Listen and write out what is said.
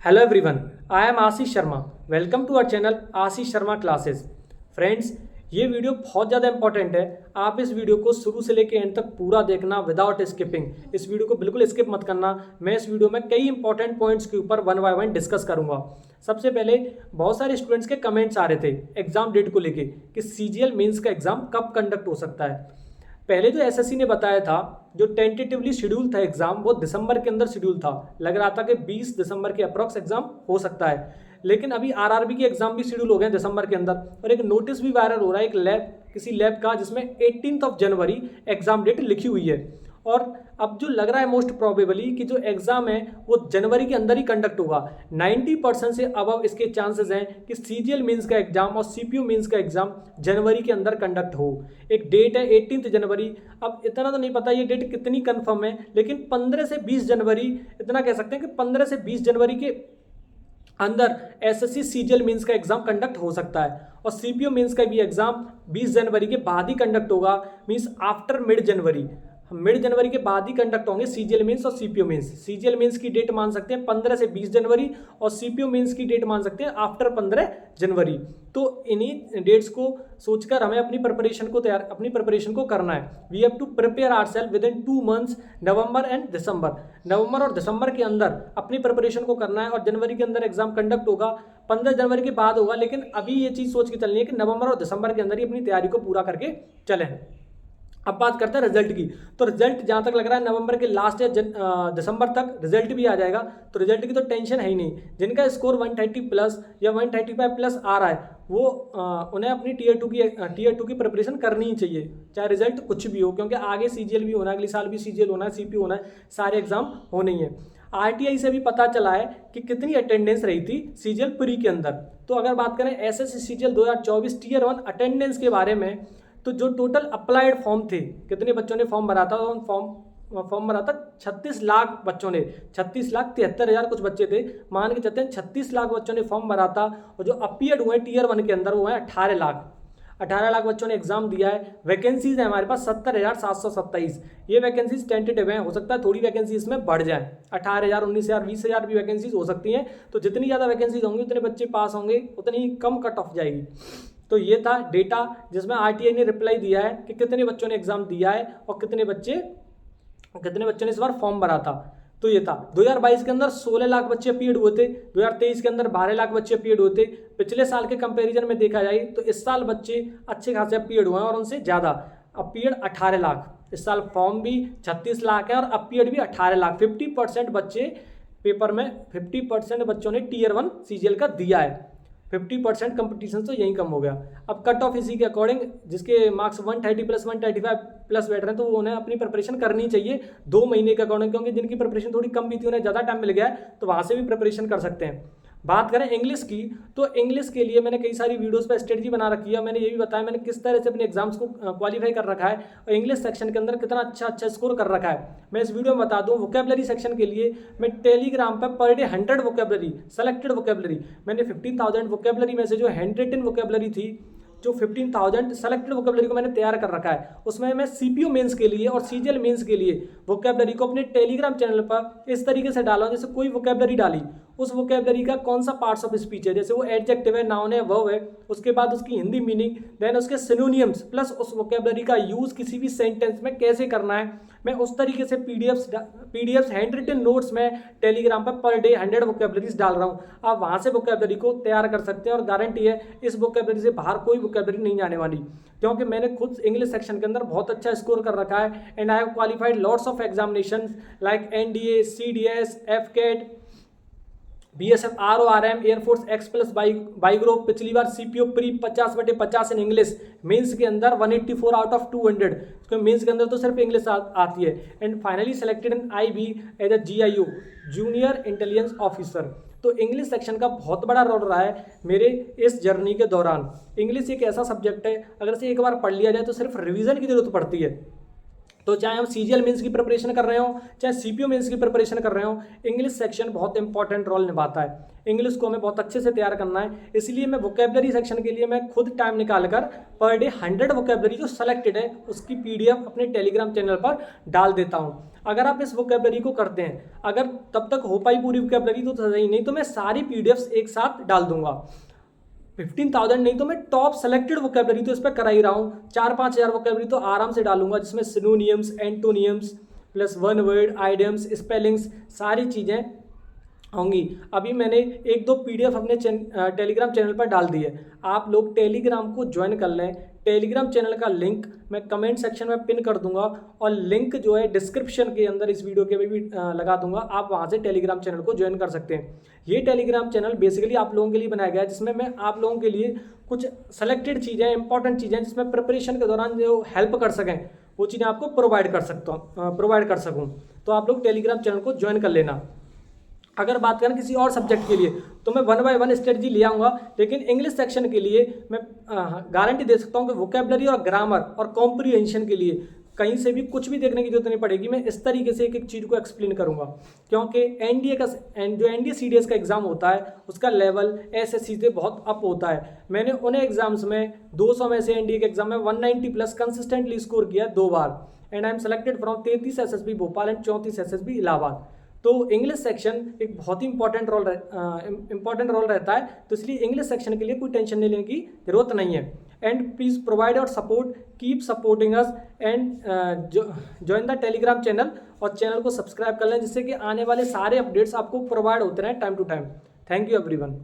Hello everyone, I am Ashish Sharma. Welcome to our channel Ashish Sharma classes. Friends, ये video बहुत ज़्यादा important है। आप इस वीडियो को शुरू से लेकर एंड तक पूरा देखना विदाउट स्किपिंग। इस वीडियो को बिल्कुल स्किप मत करना। मैं इस वीडियो में कई इंपॉर्टेंट पॉइंट्स के ऊपर वन बाय वन डिस्कस करूंगा। सबसे पहले बहुत सारे स्टूडेंट्स के कमेंट्स आ रहे थे एग्जाम डेट को लेके कि सीजीएल मेंस का एग्जाम कब कंडक्ट हो सकता है। पहले जो एसएससी ने बताया था, जो टेंटेटिवली शेड्यूल था एग्जाम, वो दिसंबर के अंदर शेड्यूल था। लग रहा था कि 20 दिसंबर के अप्रॉक्स एग्जाम हो सकता है, लेकिन अभी आरआरबी के एग्जाम भी शेड्यूल हो गए दिसंबर के अंदर। और एक नोटिस भी वायरल हो रहा है किसी लैब का, जिसमें 18 जनवरी एग्जाम डेट लिखी हुई है। और अब जो लग रहा है मोस्ट प्रोबेबली कि जो एग्जाम है वो जनवरी के अंदर ही कंडक्ट होगा। 90% से अबव इसके चांसेस हैं कि सीजीएल मेंस का एग्जाम और सीपीयू मेंस का एग्जाम जनवरी के अंदर कंडक्ट हो। एक डेट है 18 जनवरी। अब इतना तो नहीं पता ये डेट कितनी कंफर्म है, लेकिन 15 से 20 जनवरी इतना कह सकते हैं कि 15 से 20 जनवरी के अंदर एसएससी सीजीएल मेंस का एग्जाम कंडक्ट हो सकता है। और सीपीयू मेंस का भी एग्जाम 20 जनवरी के बाद ही कंडक्ट होगा, मींस आफ्टर मिड जनवरी के बाद ही कंडक्ट होंगे सीजीएल मेंस और सीपीयू मेंस। सीजीएल मेंस की डेट मान सकते हैं 15 से 20 जनवरी और सीपीयू मेंस की डेट मान सकते हैं आफ्टर 15 जनवरी। तो इन्हीं डेट्स को सोचकर हमें अपनी प्रिपरेशन को करना है। We have to prepare ourselves within 2 months, November and December. नवंबर और दिसंबर के अंदर अपनी प्रिपरेशन को करना है और जनवरी के अंदर एग्जाम कंडक्ट होगा। 15 जनवरी के बाद होगा, लेकिन अभी ये चीज़ सोच के चलनी है कि नवंबर और दिसंबर के अंदर ही अपनी तैयारी को पूरा करके चलें। अब बात करते हैं रिजल्ट की। तो रिजल्ट जहाँ तक लग रहा है नवंबर के लास्ट या दिसंबर तक रिजल्ट भी आ जाएगा, तो रिजल्ट की तो टेंशन है ही नहीं। जिनका स्कोर 130 प्लस या 135 प्लस आ रहा है वो उन्हें अपनी टीयर टू की प्रिपरेशन करनी ही चाहिए, चाहे रिजल्ट कुछ भी हो, क्योंकि आगे सीजीएल भी होना है, अगले साल भी सीजीएल होना है, सीपीयू होना है, सारे एग्जाम होने ही है। आरटीआई से भी पता चला है कि कितनी अटेंडेंस रही थी सीजीएल प्री के अंदर। तो अगर बात करें एसएससी सीजीएल 2024 टीयर 1 अटेंडेंस के बारे में, तो जो टोटल अप्लाइड फॉर्म थे, कितने बच्चों ने फॉर्म भरा था, फॉर्म भरा था 36 लाख बच्चों ने, 36,73,000 कुछ बच्चे थे, मान के चलते हैं 36 लाख बच्चों ने फॉर्म भरा था। और जो अपीयर्ड हुए टीयर 1 के अंदर वो हैं 18 लाख बच्चों ने एग्जाम दिया है। वैकेंसीज है हमारे पास 70,727। ये वैकेंसीज टेंटेटिव हैं, हो सकता है थोड़ी वैकेंसी इसमें बढ़ जाए, 18,000, 19,000, 20,000 भी वैकेंसीज हो सकती हैं। तो जितनी ज़्यादा वैकेंसीज होंगी उतने बच्चे पास होंगे, उतनी कम कट ऑफ जाएगी। तो ये था डेटा जिसमें आरटीआई ने रिप्लाई दिया है कि कितने बच्चों ने एग्जाम दिया है और कितने बच्चे ने इस बार फॉर्म भरा था। तो ये था 2022 के अंदर 16 लाख बच्चे अपीयर्ड हुए थे, 2023 के अंदर 12 लाख बच्चे अपीयर्ड हुए थे। पिछले साल के कंपैरिजन में देखा जाए तो इस साल बच्चे अच्छे खासे अपीयर्ड हुए हैं और उनसे ज़्यादा अपीयर्ड 18 लाख। इस साल फॉर्म भी 36 लाख है और अपीयर्ड भी 18 लाख। 50% बच्चे पेपर में 50% बच्चों ने टीयर 1 सीजीएल का दिया है। 50% कंपटीशन तो यही कम हो गया। अब कट ऑफ इसी के अकॉर्डिंग जिसके मार्क्स 130 प्लस 135 प्लस बैठ रहे हैं, तो उन्हें अपनी प्रिपरेशन करनी चाहिए 2 महीने के अकॉर्डिंग, क्योंकि जिनकी प्रिपरेशन थोड़ी कम भी थी उन्हें ज़्यादा टाइम मिल गया है, तो वहाँ से भी प्रिपरेशन कर सकते हैं। बात करें इंग्लिश की, तो इंग्लिश के लिए मैंने कई सारी वीडियोस पर स्ट्रेटजी बना रखी है। मैंने ये भी बताया मैंने किस तरह से अपने एग्जाम्स को क्वालिफाई कर रखा है और इंग्लिश सेक्शन के अंदर कितना अच्छा स्कोर कर रखा है। मैं इस वीडियो में बता दूं, वोकेबलरी सेक्शन के लिए मैं Telegram per day 100 vocabulary, selected vocabulary, मैंने 15,000 वोकेबलरी में से जो हैंड रिटन वोकेबलरी थी, जो 15,000 सेलेक्टेड वोकेबलरी को मैंने तैयार कर रखा है, उसमें मैं सीपीयू मेंस के लिए और सीजीएल मेंस के लिए वोकेबलरी को अपने टेलीग्राम चैनल पर इस तरीके से डाला। जैसे कोई वोकेबलरी डाली, उस वोकेबलरी का कौन सा पार्ट्स ऑफ स्पीच है, जैसे वो एडजेक्टिव है, नाउन है, वर्ब है, उसके बाद उसकी हिंदी मीनिंग, देन उसके सिनोनियम्स, प्लस उस वोकेबलरी का यूज किसी भी सेंटेंस में कैसे करना है, मैं उस तरीके से पीडीएफ्स हैंड रिटन नोट्स में टेलीग्राम पर डे 100 वोकेबलरीज डाल रहा हूँ। आप वहाँ से वोकेबलरी को तैयार कर सकते हैं और गारंटी है इस वोकेबलरी से बाहर कोई वोकेबलरी नहीं आने वाली, क्योंकि मैंने खुद इंग्लिश सेक्शन के अंदर बहुत अच्छा स्कोर कर रखा है। And I have qualified lots of examinations like NDA, CDS, AFCAT, BSF, RORM, air force X plus Y group. पिछली बार CPO pre 50/50 in English, mains के अंदर 184 आउट ऑफ 200, क्योंकि मेंस के अंदर तो सिर्फ इंग्लिश आती है। And finally selected in IB as a JIO, junior intelligence officer. तो इंग्लिश सेक्शन का बहुत बड़ा रोल रहा है मेरे इस जर्नी के दौरान। इंग्लिश एक ऐसा सब्जेक्ट है, अगर से एक बार पढ़ लिया जाए तो सिर्फ रिवीजन की जरूरत पड़ती है, तो चाहे हम CGL मेंस की प्रिपरेशन कर रहे हो, चाहे CPO मेंस की प्रिपरेशन कर रहे हो, इंग्लिश सेक्शन बहुत इंपॉर्टेंट रोल निभाता है। इंग्लिश को हमें बहुत अच्छे से तैयार करना है, इसलिए मैं वोकेबलरी सेक्शन के लिए मैं खुद टाइम निकाल कर पर डे 100 वोकेबलरी जो सेलेक्टेड है उसकी PDF अपने टेलीग्राम चैनल पर डाल देता हूँ। अगर आप इस वोकेबलरी को करते हैं, अगर तब तक हो पाई पूरी वोकेबलरी तो सही, नहीं तो मैं सारी PDFs एक साथ डाल दूंगा। 15,000 नहीं तो मैं टॉप सेलेक्टेड वोकेबलरी तो इस पर करा ही रहा हूँ। 4-5 हज़ार वोकेबलरी तो आराम से डालूंगा, जिसमें synonyms, एंटोनियम्स plus one word, idioms, spellings, सारी चीज़ें होंगी। अभी मैंने 1-2 PDF अपने टेलीग्राम चैनल पर डाल दी है। आप लोग टेलीग्राम को ज्वाइन कर लें। टेलीग्राम चैनल का लिंक मैं कमेंट सेक्शन में पिन कर दूंगा और लिंक जो है डिस्क्रिप्शन के अंदर इस वीडियो के भी लगा दूंगा। आप वहां से टेलीग्राम चैनल को ज्वाइन कर सकते हैं। ये टेलीग्राम चैनल बेसिकली आप लोगों के लिए बनाया गया है, जिसमें मैं आप लोगों के लिए कुछ सेलेक्टेड चीज़ें, इंपॉर्टेंट चीज़ें जिसमें प्रिपरेशन के दौरान जो हेल्प कर सकें वो चीज़ें आपको प्रोवाइड कर सकूँ। तो आप लोग टेलीग्राम चैनल को ज्वाइन कर लेना। अगर बात करें किसी और सब्जेक्ट के लिए तो मैं 1 बाय 1 स्ट्रेटजी ले आऊँगा, लेकिन इंग्लिश सेक्शन के लिए मैं गारंटी दे सकता हूँ कि वोकेबलरी और ग्रामर और कॉम्प्रीहेंशन के लिए कहीं से भी कुछ भी देखने की जरूरत नहीं पड़ेगी। मैं इस तरीके से एक एक चीज़ को एक्सप्लेन करूँगा, क्योंकि जो NDA CDS का एग्ज़ाम होता है उसका लेवल SSC से बहुत अप होता है। मैंने उन्हें एग्जाम्स में 200 में से NDA के एग्जाम में 190 प्लस कंसिस्टेंटली स्कोर किया 2 बार, and I am selected from 33 SSB Bhopal and 34 SSB Allahabad. तो इंग्लिश सेक्शन एक बहुत ही इंपॉर्टेंट रोल रहता है, तो इसलिए इंग्लिश सेक्शन के लिए कोई टेंशन नहीं लेने की जरूरत नहीं है। एंड प्लीज़ प्रोवाइड और support, keep supporting us and join the Telegram channel, और चैनल को सब्सक्राइब कर लें जिससे कि आने वाले सारे अपडेट्स आपको प्रोवाइड होते रहें time to time. Thank you everyone.